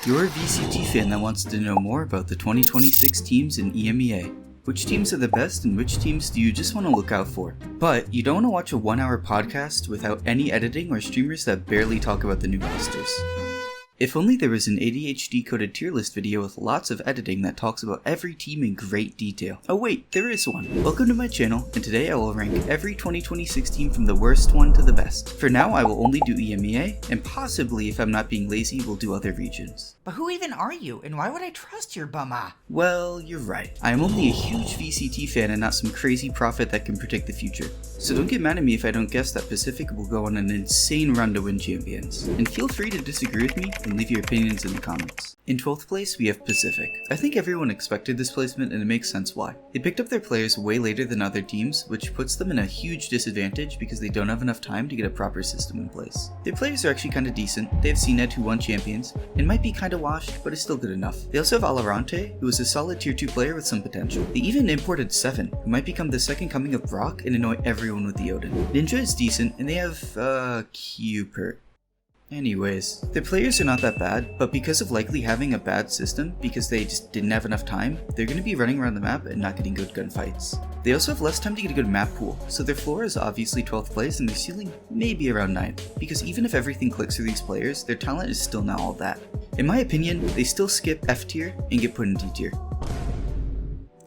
You're a VCT fan that wants to know more about the 2026 teams in EMEA. Which teams are the best and which teams do you just want to look out for? But you don't want to watch a 1-hour podcast without any editing or streamers that barely talk about the new rosters. If only there was an ADHD coded tier list video with lots of editing that talks about every team in great detail. Oh wait, there is one. Welcome to my channel, and today I will rank every 2026 team from the worst one to the best. For now I will only do EMEA, and possibly if I'm not being lazy we'll do other regions. But who even are you, and why would I trust your bumma? Well, you're right. I am only a huge VCT fan and not some crazy prophet that can predict the future. So don't get mad at me if I don't guess that Pacific will go on an insane run to win champions. And feel free to disagree with me and leave your opinions in the comments. In 12th place, we have Pacific. I think everyone expected this placement and it makes sense why. They picked up their players way later than other teams, which puts them in a huge disadvantage because they don't have enough time to get a proper system in place. Their players are actually kinda decent. They have CNED who won champions, and might be kinda washed, but is still good enough. They also have valorant, who is a solid tier 2 player with some potential. They even imported 7, who might become the second coming of Brock and annoy everyone with the Odin. Ninja is decent, and they have, Cupert. Anyways, their players are not that bad, but because of likely having a bad system, because they just didn't have enough time, they're going to be running around the map and not getting good gunfights. They also have less time to get a good map pool, so their floor is obviously 12th place and their ceiling maybe around 9th, because even if everything clicks for these players, their talent is still not all that. In my opinion, they still skip F tier and get put in D tier.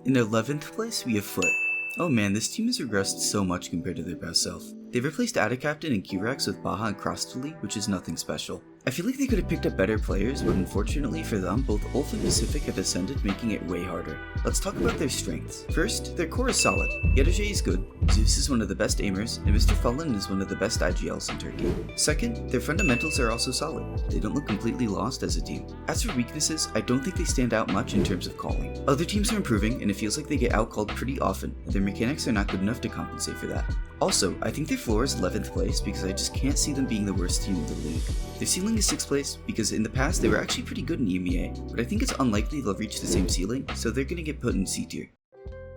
In 11th place, we have Foot. Oh man, this team has regressed so much compared to their best self. They've replaced Adacaptain and Q-Rex with Baja and Crostly, which is nothing special. I feel like they could have picked up better players, but unfortunately for them, both Ulf and Pacific have descended, making it way harder. Let's talk about their strengths. First, their core is solid. Yedajay is good, Zeus is one of the best aimers, and Mr. Fallen is one of the best IGLs in Turkey. Second, their fundamentals are also solid. They don't look completely lost as a team. As for weaknesses, I don't think they stand out much in terms of calling. Other teams are improving, and it feels like they get outcalled pretty often, and their mechanics are not good enough to compensate for that. Also, I think their floor is 11th place because I just can't see them being the worst team in the league. Their ceiling is 6th place because in the past they were actually pretty good in EMEA, but I think it's unlikely they'll reach the same ceiling, so they're gonna get put in C tier.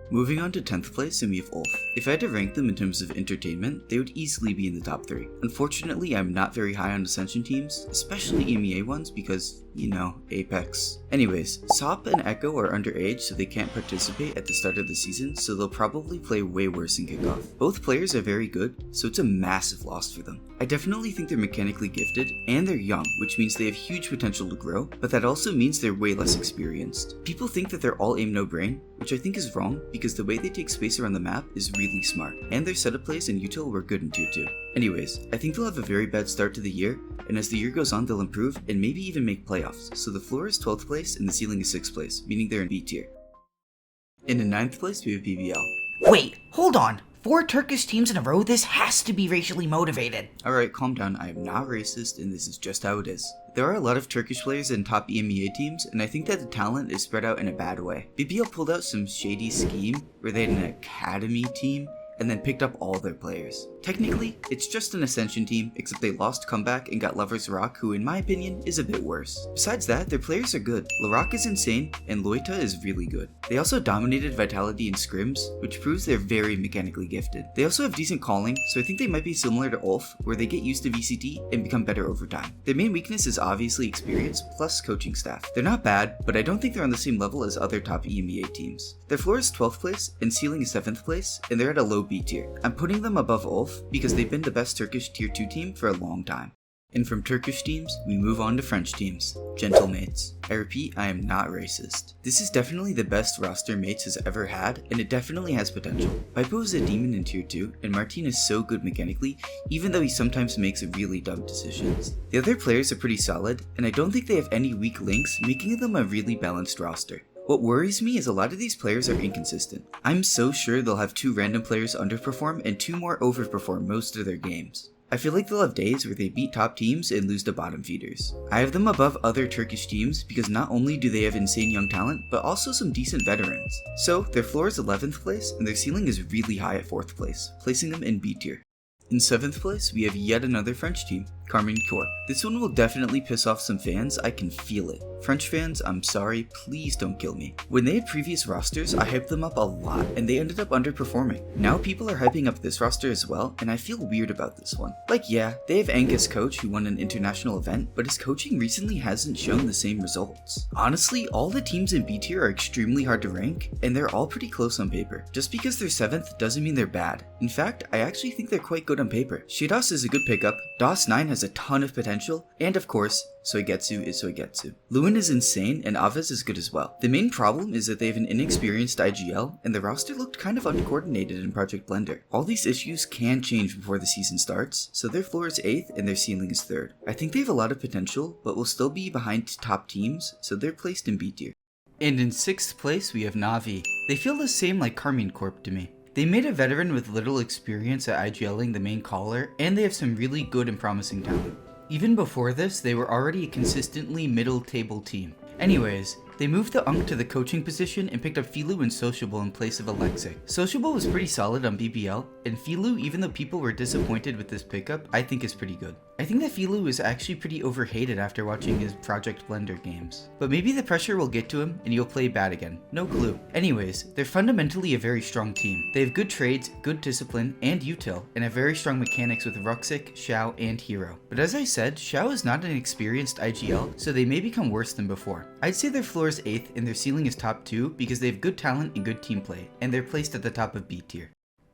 Moving on to 10th place, and we have Ulf. If I had to rank them in terms of entertainment, they would easily be in the top 3. Unfortunately, I'm not very high on Ascension teams, especially EMEA ones because, you know, Apex. Anyways, Sop and Echo are underage so they can't participate at the start of the season, so they'll probably play way worse in kickoff. Both players are very good, so it's a massive loss for them. I definitely think they're mechanically gifted, and they're young, which means they have huge potential to grow, but that also means they're way less experienced. People think that they're all aim no brain, which I think is wrong because the way they take space around the map is really smart, and their setup plays and util were good in tier 2. Anyways, I think they'll have a very bad start to the year, and as the year goes on they'll improve and maybe even make playoffs, so the floor is 12th place and the ceiling is 6th place, meaning they're in B tier. In the 9th place we have BBL. Wait, hold on. 4 Turkish teams in a row? This has to be racially motivated. Alright, calm down, I am not racist and this is just how it is. There are a lot of Turkish players in top EMEA teams, and I think that the talent is spread out in a bad way. BBL pulled out some shady scheme where they had an academy team and then picked up all their players. Technically, it's just an Ascension team, except they lost Comeback and got Lovers Rock, who in my opinion is a bit worse. Besides that, their players are good. Larock is insane, and Loita is really good. They also dominated Vitality in scrims, which proves they're very mechanically gifted. They also have decent calling, so I think they might be similar to Ulf, where they get used to VCT and become better over time. Their main weakness is obviously experience, plus coaching staff. They're not bad, but I don't think they're on the same level as other top EMEA teams. Their floor is 12th place, and ceiling is 7th place, and they're at a low B tier. I'm putting them above Ulf because they've been the best Turkish tier 2 team for a long time. And from Turkish teams, we move on to French teams. Gentle Mates. I repeat, I am not racist. This is definitely the best roster Mates has ever had, and it definitely has potential. Bipo is a demon in tier 2, and Martin is so good mechanically, even though he sometimes makes really dumb decisions. The other players are pretty solid, and I don't think they have any weak links, making them a really balanced roster. What worries me is a lot of these players are inconsistent. I'm so sure they'll have 2 random players underperform and 2 more overperform most of their games. I feel like they'll have days where they beat top teams and lose to bottom feeders. I have them above other Turkish teams because not only do they have insane young talent, but also some decent veterans. So their floor is 11th place and their ceiling is really high at 4th place, placing them in B tier. In 7th place, we have yet another French team. Carmine Corp. This one will definitely piss off some fans, I can feel it. French fans, I'm sorry, please don't kill me. When they had previous rosters, I hyped them up a lot, and they ended up underperforming. Now people are hyping up this roster as well, and I feel weird about this one. Like yeah, they have Angus Coach who won an international event, but his coaching recently hasn't shown the same results. Honestly, all the teams in B tier are extremely hard to rank, and they're all pretty close on paper. Just because they're 7th doesn't mean they're bad. In fact, I actually think they're quite good on paper. Shidos is a good pickup, DOS9 has a ton of potential, and of course, Soigetsu is Soigetsu. Lewin is insane, and Aves is good as well. The main problem is that they have an inexperienced IGL, and the roster looked kind of uncoordinated in Project Blender. All these issues can change before the season starts, so their floor is 8th and their ceiling is 3rd. I think they have a lot of potential, but will still be behind top teams, so they're placed in B tier. And in 6th place, we have Na'Vi. They feel the same like Carmine Corp to me. They made a veteran with little experience at IGLing the main caller, and they have some really good and promising talent. Even before this, they were already a consistently middle table team. Anyways, they moved the Unk to the coaching position and picked up Filu and Sociable in place of Alexic. Sociable was pretty solid on BBL, and Filu, even though people were disappointed with this pickup, I think is pretty good. I think that Filu is actually pretty overhated after watching his Project Blender games. But maybe the pressure will get to him and he'll play bad again. No clue. Anyways, they're fundamentally a very strong team. They have good trades, good discipline, and util, and have very strong mechanics with Ruxic, Xiao, and Hero. But as I said, Xiao is not an experienced IGL, so they may become worse than before. I'd say their floor is 8th and their ceiling is top 2 because they have good talent and good team play, and they're placed at the top of B tier.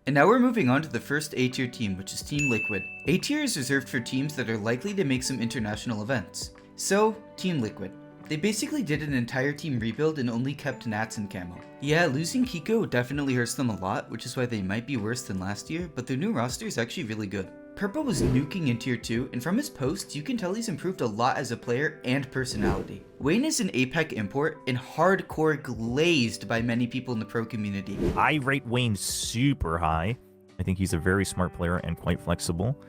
And now we're moving on to the first A tier team, which is Team Liquid. A tier is reserved for teams that are likely to make some international events. So, Team Liquid. They basically did an entire team rebuild and only kept Nats and Camo. Yeah, losing Kiko definitely hurts them a lot, which is why they might be worse than last year, but their new roster is actually really good. Purpo was nuking in tier 2, and from his posts, you can tell he's improved a lot as a player and personality. Wayne is an APEC import and hardcore glazed by many people in the pro community. I rate Wayne super high. I think he's a very smart player and quite flexible.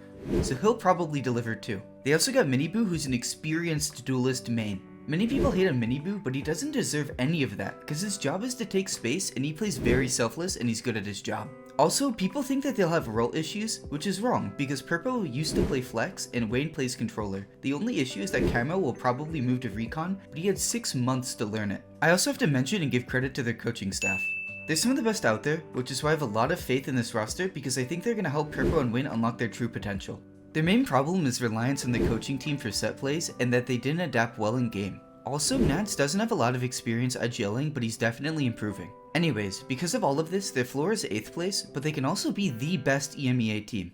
So he'll probably deliver too. They also got Miniboo, who's an experienced duelist main. Many people hate on Miniboo, but he doesn't deserve any of that, because his job is to take space and he plays very selfless and he's good at his job. Also, people think that they'll have role issues, which is wrong, because Purpo used to play flex and Wayne plays controller. The only issue is that Camo will probably move to recon, but he had 6 months to learn it. I also have to mention and give credit to their coaching staff. They're some of the best out there, which is why I have a lot of faith in this roster because I think they're going to help Purpo and Wayne unlock their true potential. Their main problem is reliance on the coaching team for set plays and that they didn't adapt well in game. Also, Nats doesn't have a lot of experience at IGLing, but he's definitely improving. Anyways, because of all of this, their floor is 8th place, but they can also be the best EMEA team.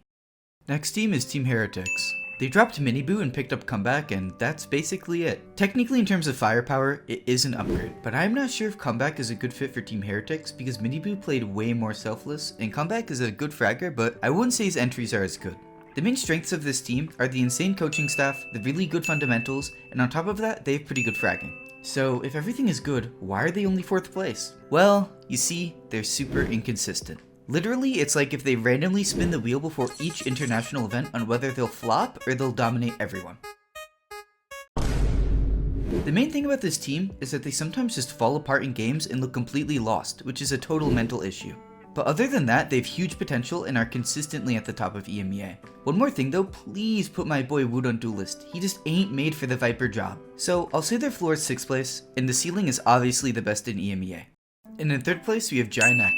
Next team is Team Heretics. They dropped Miniboo and picked up Comeback, and that's basically it. Technically in terms of firepower, it is an upgrade, but I'm not sure if Comeback is a good fit for Team Heretics because Miniboo played way more selfless, and Comeback is a good fragger, but I wouldn't say his entries are as good. The main strengths of this team are the insane coaching staff, the really good fundamentals, and on top of that, they have pretty good fragging. So if everything is good, why are they only 4th place? Well, you see, they're super inconsistent. Literally, it's like if they randomly spin the wheel before each international event on whether they'll flop or they'll dominate everyone. The main thing about this team is that they sometimes just fall apart in games and look completely lost, which is a total mental issue. But other than that, they have huge potential and are consistently at the top of EMEA. One more thing though, please put my boy Wood on Duelist. He just ain't made for the Viper job. So I'll say their floor is 6th place, and the ceiling is obviously the best in EMEA. And in 3rd place, we have Giant X.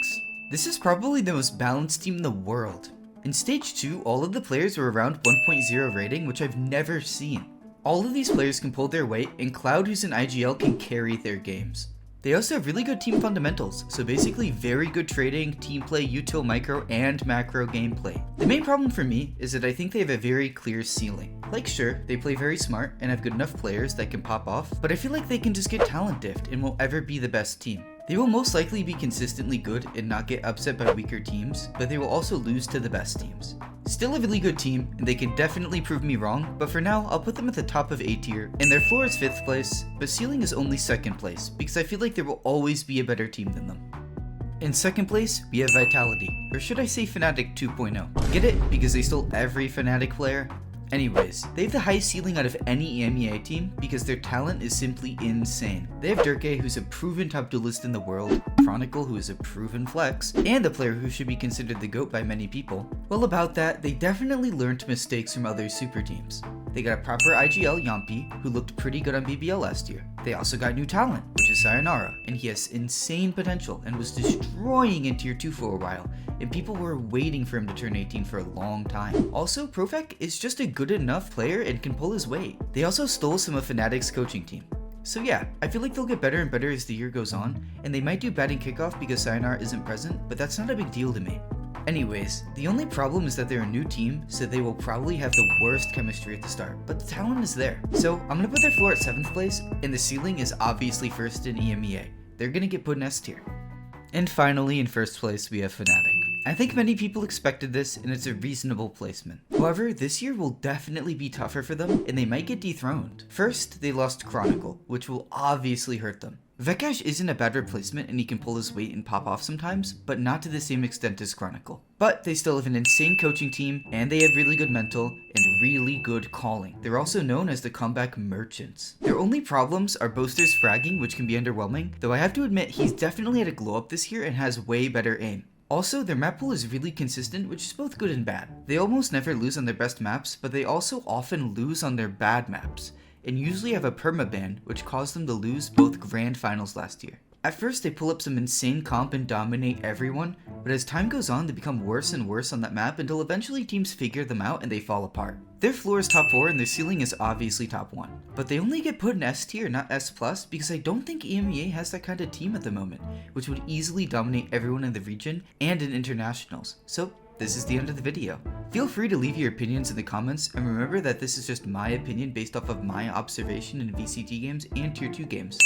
This is probably the most balanced team in the world. In Stage 2, all of the players were around 1.0 rating, which I've never seen. All of these players can pull their weight, and Cloud, who's an IGL, can carry their games. They also have really good team fundamentals, so basically very good trading, team play, util micro, and macro gameplay. The main problem for me is that I think they have a very clear ceiling. Like sure, they play very smart and have good enough players that can pop off, but I feel like they can just get talent diffed and won't ever be the best team. They will most likely be consistently good and not get upset by weaker teams, but they will also lose to the best teams. Still a really good team, and they can definitely prove me wrong, but for now, I'll put them at the top of A tier, and their floor is 5th place, but ceiling is only 2nd place, because I feel like there will always be a better team than them. In 2nd place, we have Vitality, or should I say Fnatic 2.0. Get it? Because they stole every Fnatic player? Anyways, they have the highest ceiling out of any EMEA team because their talent is simply insane. They have Durkay, who's a proven top duelist in the world, Chronicle, who is a proven flex, and a player who should be considered the GOAT by many people. Well, about that, they definitely learned mistakes from other super teams. They got a proper IGL Yampi, who looked pretty good on BBL last year. They also got new talent, which is Sayonara, and he has insane potential and was destroying in tier 2 for a while, and people were waiting for him to turn 18 for a long time. Also, Profec is just a good enough player and can pull his weight. They also stole some of Fnatic's coaching team. So yeah, I feel like they'll get better and better as the year goes on, and they might do bad in kickoff because Sayonara isn't present, but that's not a big deal to me. Anyways, the only problem is that they're a new team, so they will probably have the worst chemistry at the start, but the talent is there. So I'm gonna put their floor at 7th place, and the ceiling is obviously first in EMEA. They're gonna get put in S tier. And finally, in first place, we have Fnatic. I think many people expected this, and it's a reasonable placement. However, this year will definitely be tougher for them, and they might get dethroned. First, they lost Chronicle, which will obviously hurt them. Vekash isn't a bad replacement and he can pull his weight and pop off sometimes, but not to the same extent as Chronicle. But they still have an insane coaching team, and they have really good mental and really good calling. They're also known as the comeback merchants. Their only problems are Boaster's fragging, which can be underwhelming, though I have to admit he's definitely had a glow up this year and has way better aim. Also, their map pool is really consistent, which is both good and bad. They almost never lose on their best maps, but they also often lose on their bad maps, and usually have a permaban, which caused them to lose both grand finals last year. At first, they pull up some insane comp and dominate everyone, but as time goes on, they become worse and worse on that map until eventually teams figure them out and they fall apart. Their floor is top 4 and their ceiling is obviously top 1, but they only get put in S tier, not S+, because I don't think EMEA has that kind of team at the moment, which would easily dominate everyone in the region and in internationals. So this is the end of the video. Feel free to leave your opinions in the comments, and remember that this is just my opinion based off of my observation in VCT games and tier 2 games.